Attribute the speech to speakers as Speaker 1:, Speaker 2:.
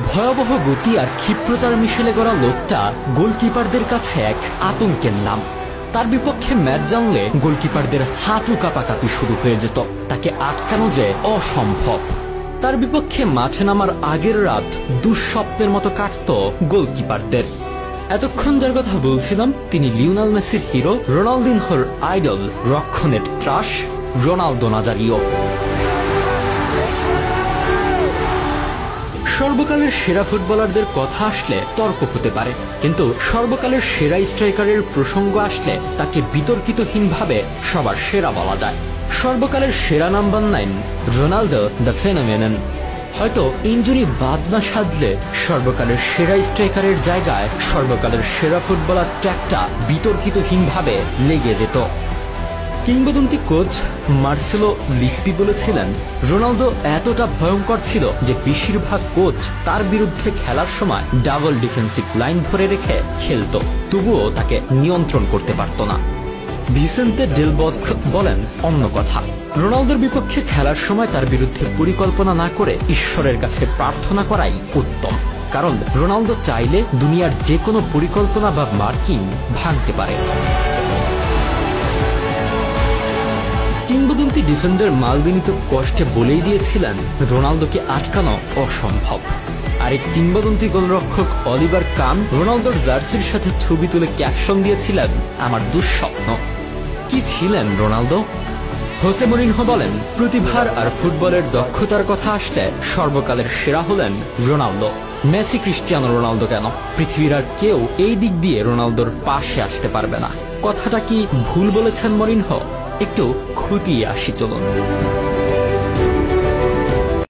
Speaker 1: ভয়াবহ গতি আর ক্ষিপ্রতার মিশেলে গড়া লোকটা গোলকিপারদের কাছে এক আতঙ্কের নাম। তার বিপক্ষে ম্যাচ জানলে গোলকিপারদের হাঁটু কাঁপাকাঁপি শুরু হয়ে যেত। তাকে আটকানো যে অসম্ভব। তার বিপক্ষে মাঠে নামার আগের রাত দুঃস্বপ্নের মতো কাটত গোলকিপারদের। এতক্ষণ যার কথা বলছিলাম তিনি লিওনেল মেসির হিরো, রোনালদিনহোর আইডল, রক্ষণের ত্রাস রোনালদো নাজারিও। সর্বকালের সেরা ফুটবলারদের কথা আসলে তর্ক হতে পারে, কিন্তু সর্বকালের সেরা স্ট্রাইকারের প্রসঙ্গ আসলে তাকে বিতর্কিতহীনভাবে সবার সেরা বলা যায়। সর্বকালের সেরা নাম্বার 9 রোনালদো দ্য ফেনোমেনন। হয়তো ইনজুরি বাদ না সাধলে সর্বকালের সেরা স্ট্রাইকারের জায়গায় সর্বকালের সেরা ফুটবলার ট্যাগটা বিতর্কিতহীনভাবে লেগে যেত। কিংবদন্তি কোচ মার্সেলো লিপ্পি বলেছিলেন, রোনালদো এতটা ভয়ঙ্কর ছিল যে বেশিরভাগ কোচ তার বিরুদ্ধে খেলার সময় ডাবল ডিফেন্সিভ লাইন ধরে রেখে খেলত, তবুও তাকে নিয়ন্ত্রণ করতে পারত না। ভিসেন্তে ডেল বস্ক বলেন অন্য কথা, রোনালদোর বিপক্ষে খেলার সময় তার বিরুদ্ধে পরিকল্পনা না করে ঈশ্বরের কাছে প্রার্থনা করাই উত্তম, কারণ রোনালদো চাইলে দুনিয়ার যে কোনো পরিকল্পনা বা মার্কিং ভাঙতে পারে। কিংবদন্তি ডিফেন্ডার মালদিনি তো কষ্টে বলেই দিয়েছিলেন রোনালদোকে আটকানো অসম্ভব। আরেক কিংবদন্তি গোলরক্ষক অলিভার কান রোনালদোর জার্সির সাথে ছবি তুলে ক্যাপশন দিয়েছিলেন, আমার দুঃস্বপ্ন। কি ছিলেন রোনালদো? হোসে মরিনহো বলেন, প্রতিভার আর ফুটবলের দক্ষতার কথা আসলে সর্বকালের সেরা হলেন রোনালদো। মেসি, ক্রিস্টিয়ানো রোনালদো কেন, পৃথিবীর আর কেউ এই দিক দিয়ে রোনালদোর পাশে আসতে পারবে না। কথাটা কি ভুল বলেছেন মরিনহো? একটু খুঁটিয়ে আসি চলুন।